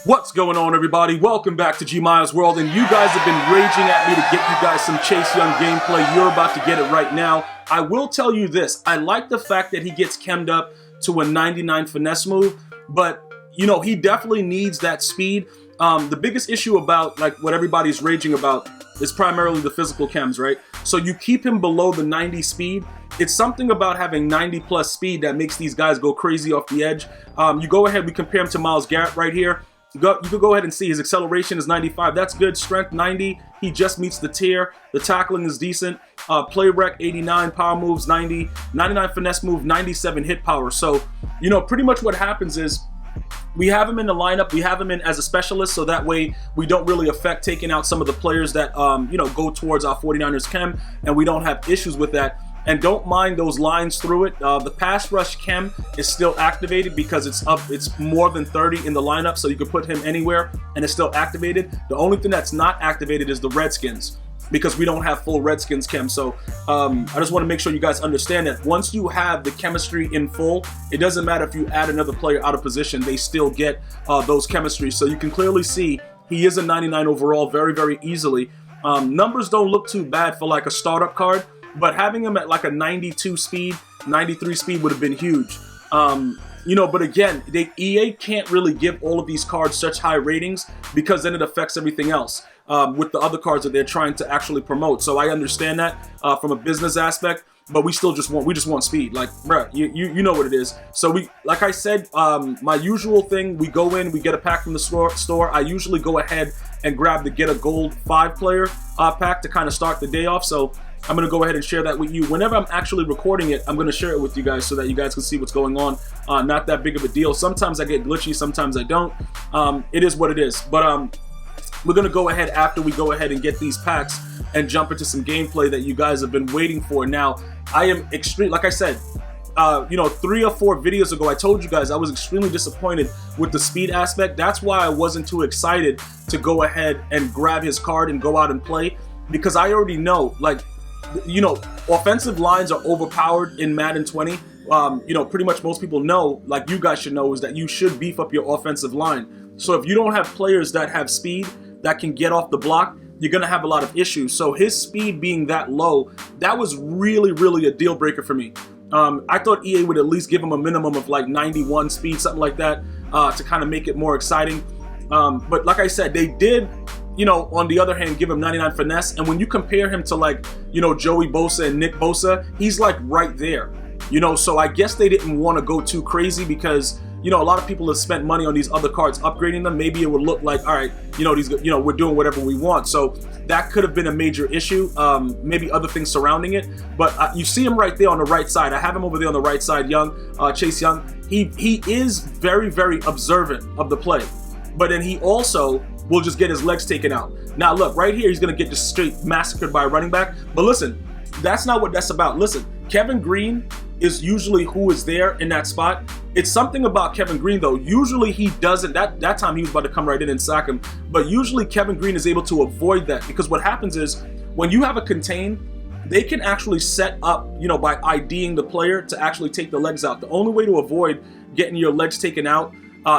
What's going on, everybody? Welcome back to GmiasWorld, and you guys have been raging at me to get you guys some Chase Young gameplay. You're about to get it right now. I will tell you this, I like the fact that he gets chemmed up to a 99 finesse move, but you know, he definitely needs that speed. The biggest issue about like what everybody's raging about is primarily the physical chems, right? So you keep him below the 90 speed. It's something about having 90 plus speed that makes these guys go crazy off the edge. You go ahead, we compare him to Myles Garrett right here. You could go ahead and see his acceleration is 95. That's good. Strength 90. He just meets the tier. The tackling is decent. Play rec 89. Power moves 90. 99 finesse move. 97 hit power. So, you know, pretty much what happens is we have him in the lineup. We have him in as a specialist, so that way we don't really affect taking out some of the players that you know, go towards our 49ers chem, and we don't have issues with that. And don't mind those lines through it. The pass rush chem is still activated because it's more than 30 in the lineup, so you can put him anywhere and it's still activated. The only thing that's not activated is the Redskins, because we don't have full Redskins chem. So I just want to make sure you guys understand that once you have the chemistry in full, it doesn't matter if you add another player out of position, they still get those chemistries. So you can clearly see he is a 99 overall very, very easily. Numbers don't look too bad for like a startup card, but having him at like a 92 speed, 93 speed would have been huge. You know, but again, EA can't really give all of these cards such high ratings because then it affects everything else with the other cards that they're trying to actually promote. So I understand that from a business aspect, but we just want speed. Like, bruh, you know what it is. So like I said, my usual thing, we go in, we get a pack from the store. I usually go ahead and grab the Get a Gold 5-player pack to kind of start the day off. So I'm going to go ahead and share that with you. Whenever I'm actually recording it, I'm going to share it with you guys so that you guys can see what's going on. Not that big of a deal. Sometimes I get glitchy, sometimes I don't. It is what it is. But we're going to go ahead after we go ahead and get these packs and jump into some gameplay that you guys have been waiting for. Now, I am extreme, like I said, you know, 3 or 4 videos ago, I told you guys I was extremely disappointed with the speed aspect. That's why I wasn't too excited to go ahead and grab his card and go out and play, because I already know, like, you know, offensive lines are overpowered in Madden 20. You know, pretty much most people know, like you guys should know, is that you should beef up your offensive line. So if you don't have players that have speed, that can get off the block, you're going to have a lot of issues. So his speed being that low, that was really, really a deal breaker for me. I thought EA would at least give him a minimum of like 91 speed, something like that, to kind of make it more exciting. But like I said, they did, you know, on the other hand, give him 99 finesse. And when you compare him to like, you know, Joey Bosa and Nick Bosa, he's like right there, you know. So I guess they didn't want to go too crazy because, you know, a lot of people have spent money on these other cards, upgrading them. Maybe it would look like, all right, you know, these, you know, we're doing whatever we want. So that could have been a major issue. Maybe other things surrounding it. But you see him right there on the right side. I have him over there on the right side, Chase Young. He is very, very observant of the play. But then he also will just get his legs taken out. Now look, right here, he's going to get just straight massacred by a running back. But listen, that's not what that's about. Listen, Kevin Green is usually who is there in that spot. It's something about Kevin Green, though. Usually he doesn't. That time he was about to come right in and sack him. But usually Kevin Green is able to avoid that, because what happens is when you have a contain, they can actually set up, you know, by IDing the player to actually take the legs out. The only way to avoid getting your legs taken out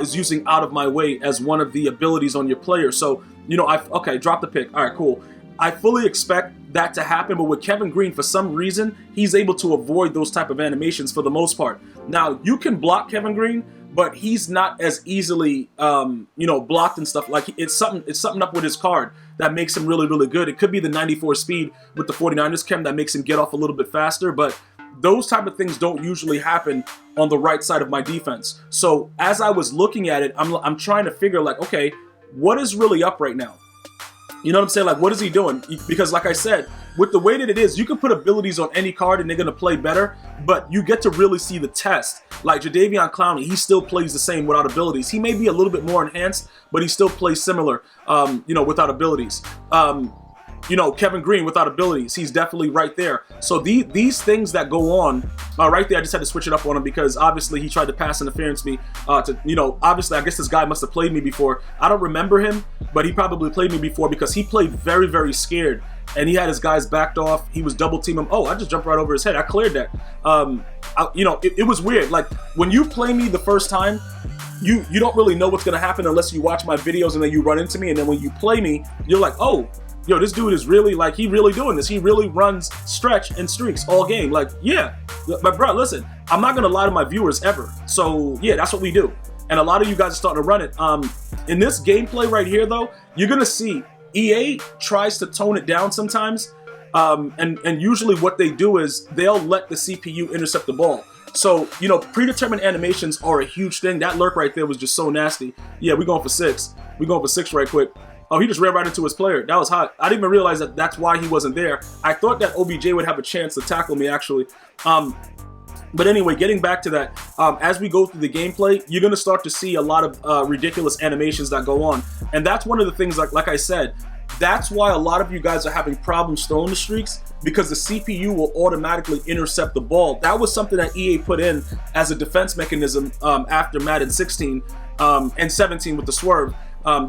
is using out of my way as one of the abilities on your player. So, you know, okay, drop the pick. All right, cool. I fully expect that to happen, but with Kevin Green, for some reason, he's able to avoid those type of animations for the most part. Now, you can block Kevin Green, but he's not as easily, you know, blocked and stuff. Like, it's something up with his card that makes him really, really good. It could be the 94 speed with the 49ers chem that makes him get off a little bit faster, but those type of things don't usually happen on the right side of my defense. So as I was looking at it, I'm trying to figure, like, okay, what is really up right now? You know what I'm saying? Like, what is he doing? Because like I said, with the way that it is, you can put abilities on any card and they're going to play better, but you get to really see the test. Like Jadeveon Clowney, he still plays the same without abilities. He may be a little bit more enhanced, but he still plays similar, you know, without abilities. You know, Kevin Green without abilities, he's definitely right there. So these things that go on, right there, I just had to switch it up on him because obviously he tried to pass interference me. You know, obviously I guess this guy must have played me before. I don't remember him, but he probably played me before because he played very, very scared. And he had his guys backed off. He was double teaming him. Oh, I just jumped right over his head. I cleared that. You know, it was weird. Like when you play me the first time, you don't really know what's gonna happen unless you watch my videos and then you run into me, and then when you play me, you're like, oh, yo, this dude is really, like, he really doing this. He really runs stretch and streaks all game. Like, yeah, but bro, listen, I'm not gonna lie to my viewers ever. So yeah, that's what we do. And a lot of you guys are starting to run it. In this gameplay right here though, you're gonna see EA tries to tone it down sometimes. And usually what they do is they'll let the CPU intercept the ball. So, you know, predetermined animations are a huge thing. That lurk right there was just so nasty. Yeah, we're going for 6. We're going for 6 right quick. Oh, he just ran right into his player. That was hot. I didn't even realize that that's why he wasn't there. I thought that OBJ would have a chance to tackle me, actually. But anyway, getting back to that, as we go through the gameplay, you're going to start to see a lot of ridiculous animations that go on. And that's one of the things, like I said, that's why a lot of you guys are having problems throwing the streaks, because the CPU will automatically intercept the ball. That was something that EA put in as a defense mechanism after Madden 16 and 17 with the swerve.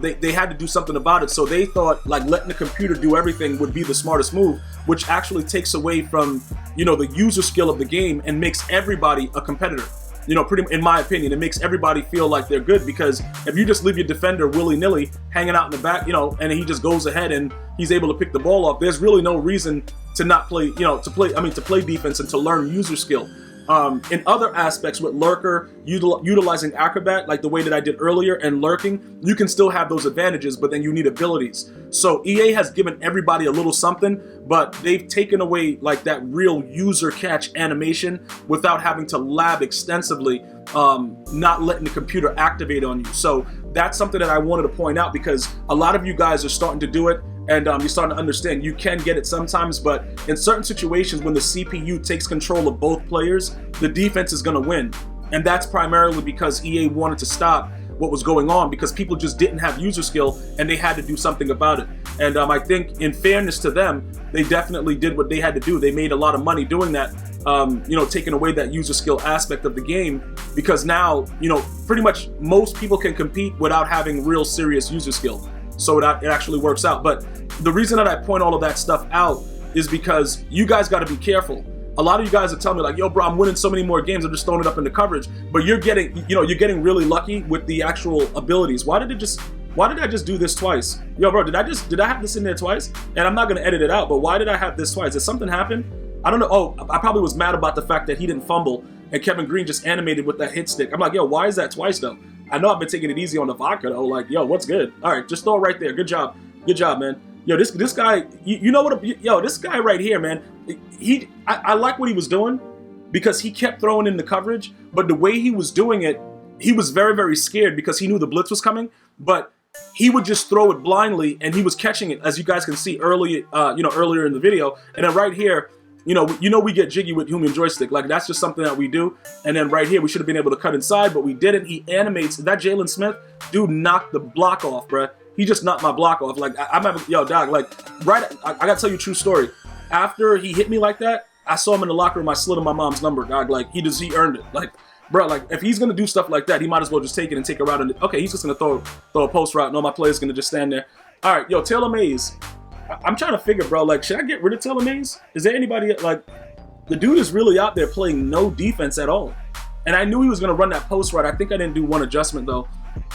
They had to do something about it, so they thought like letting the computer do everything would be the smartest move, which actually takes away from, you know, the user skill of the game and makes everybody a competitor. You know, in my opinion, it makes everybody feel like they're good, because if you just leave your defender willy-nilly hanging out in the back, you know, and he just goes ahead and he's able to pick the ball off, there's really no reason to not play, you know, to play defense and to learn user skill. In other aspects with lurker, utilizing acrobat like the way that I did earlier, and lurking, you can still have those advantages, but then you need abilities. So EA has given everybody a little something, but they've taken away like that real user catch animation without having to lab extensively, not letting the computer activate on you. So that's something that I wanted to point out, because a lot of you guys are starting to do it. And you're starting to understand you can get it sometimes, but in certain situations when the CPU takes control of both players, the defense is going to win. And that's primarily because EA wanted to stop what was going on, because people just didn't have user skill and they had to do something about it. And I think in fairness to them, they definitely did what they had to do. They made a lot of money doing that, you know, taking away that user skill aspect of the game, because now, you know, pretty much most people can compete without having real serious user skill. So it actually works out. But the reason that I point all of that stuff out is because you guys got to be careful. A lot of you guys are telling me like, yo, bro, I'm winning so many more games, I'm just throwing it up in the coverage. But you're getting, you know, you're getting really lucky with the actual abilities. Why did I just do this twice? Yo, bro, did I have this in there twice? And I'm not gonna edit it out, but why did I have this twice? Did something happen? I don't know. Oh, I probably was mad about the fact that he didn't fumble and Kevin Green just animated with that hit stick. I'm like, yo, why is that twice though? I know I've been taking it easy on the vodka though. Like, yo, what's good? All right, just throw it right there. Good job, man. Yo, this guy, you know what? Yo, this guy right here, man. I like what he was doing, because he kept throwing in the coverage, but the way he was doing it, he was very, very scared because he knew the blitz was coming. But he would just throw it blindly, and he was catching it, as you guys can see earlier in the video. And then right here, you know we get jiggy with human joystick. Like, that's just something that we do. And then right here, we should have been able to cut inside, but we didn't. He animates. That Jalen Smith, dude, knocked the block off, bruh. He just knocked my block off. Like, I'm having, yo, dog, like, right, I gotta tell you a true story. After he hit me like that, I saw him in the locker room. I slid him my mom's number, dog. Like, he earned it. Like, bro, like, if he's gonna do stuff like that, he might as well just take it and take a route. Okay, he's just gonna throw a post route, and all my players gonna just stand there. All right, yo, Taylor Mays. I'm trying to figure, bro, like, should I get rid of Taylor Mays? Is there anybody, like, the dude is really out there playing no defense at all. And I knew he was going to run that post right. I think I didn't do one adjustment, though.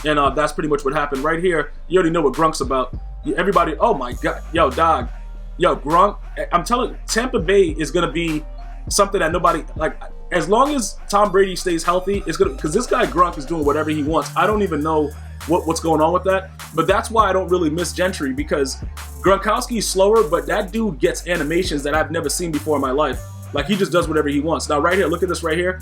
And that's pretty much what happened. Right here, you already know what Grunk's about. Everybody, oh, my God. Yo, dog. Yo, Grunk, I'm telling you, Tampa Bay is going to be something that nobody, like, as long as Tom Brady stays healthy, it's going to, because this guy Grunk is doing whatever he wants. I don't even know what's going on with that. But that's why I don't really miss Gentry, because Gronkowski's slower, but that dude gets animations that I've never seen before in my life. Like, he just does whatever he wants. Now, right here, look at this right here.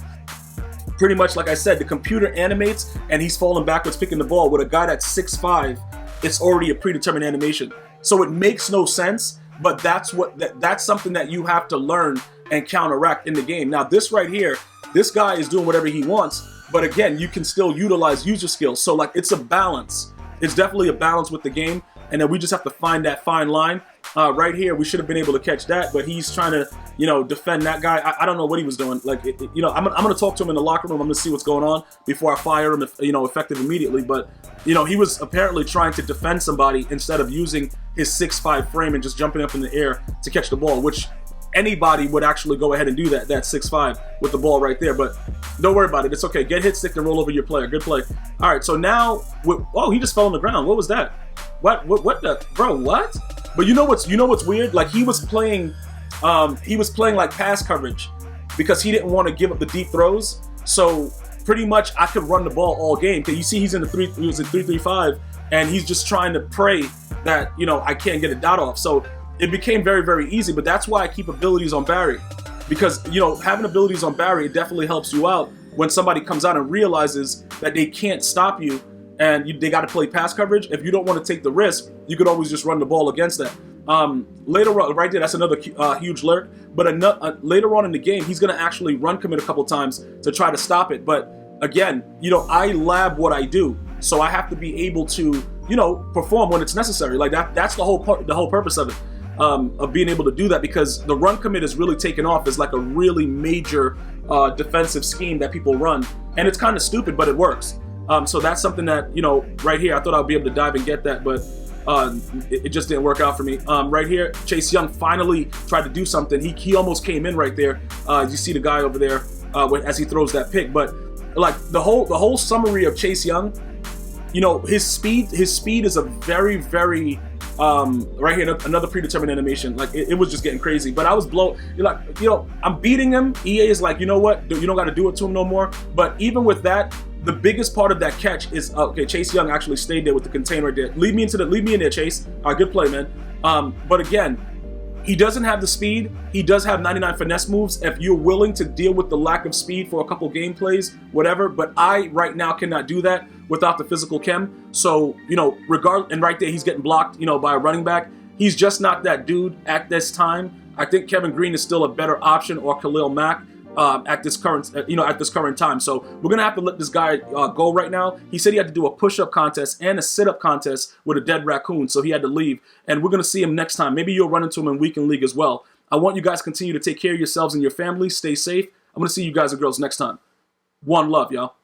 Pretty much, like I said, the computer animates, and he's falling backwards picking the ball. With a guy that's 6'5", it's already a predetermined animation. So it makes no sense, but that's something that you have to learn and counteract in the game. Now, this right here, this guy is doing whatever he wants, but again, you can still utilize user skills. So, like, it's a balance. It's definitely a balance with the game, and then we just have to find that fine line. Right here, we should have been able to catch that, but he's trying to, you know, defend that guy. I don't know what he was doing. Like, you know, I'm going to talk to him in the locker room. I'm going to see what's going on before I fire him, you know, effective immediately. But, you know, he was apparently trying to defend somebody instead of using his 6'5" frame and just jumping up in the air to catch the ball, which anybody would actually go ahead and do that 6'5" with the ball right there. But don't worry about it. It's okay. Get hit stick and roll over your player. Good play. All right, so now, oh, he just fell on the ground. What was that? What the, bro, what? But you know what's weird? Like, he was playing like pass coverage because he didn't want to give up the deep throws. So pretty much I could run the ball all game. Because you see he was in 3-3-5, and he's just trying to pray that, you know, I can't get a dot off. So it became very, very easy. But that's why I keep abilities on Barry. Because, you know, having abilities on Barry, it definitely helps you out when somebody comes out and realizes that they can't stop you and they got to play pass coverage. If you don't want to take the risk, you could always just run the ball against that. Later on, right there, that's another huge lurk. But later on in the game, he's going to actually run commit a couple times to try to stop it. But again, you know, I lab what I do, so I have to be able to, you know, perform when it's necessary. Like that's the whole purpose of it, of being able to do that, because the run commit is really taken off as like a really major defensive scheme that people run, and it's kind of stupid, but it works. So that's something that, you know, right here, I thought I'd be able to dive and get that, but it just didn't work out for me. Right here, Chase Young finally tried to do something. He almost came in right there. You see the guy over there as he throws that pick. But like the whole summary of Chase Young, you know, his speed is a very, very right here, another predetermined animation. Like it was just getting crazy. But I was like, you know, I'm beating him. EA is like, you know what? You don't got to do it to him no more. But even with that, the biggest part of that catch is okay. Chase Young actually stayed there with the container right there. Lead me in there, Chase. All right, good play, man. But again, he doesn't have the speed. He does have 99 finesse moves if you're willing to deal with the lack of speed for a couple game plays, whatever. But I right now cannot do that without the physical chem. So, you know, and right there he's getting blocked, you know, by a running back. He's just not that dude at this time. I think Kevin Green is still a better option, or Khalil Mack. At this current time. So we're gonna have to let this guy go right now. He said he had to do a push-up contest and a sit-up contest with a dead raccoon, so he had to leave. And we're gonna see him next time. Maybe you'll run into him in Weekend League as well. I want you guys to continue to take care of yourselves and your families. Stay safe. I'm gonna see you guys and girls next time. One love, y'all.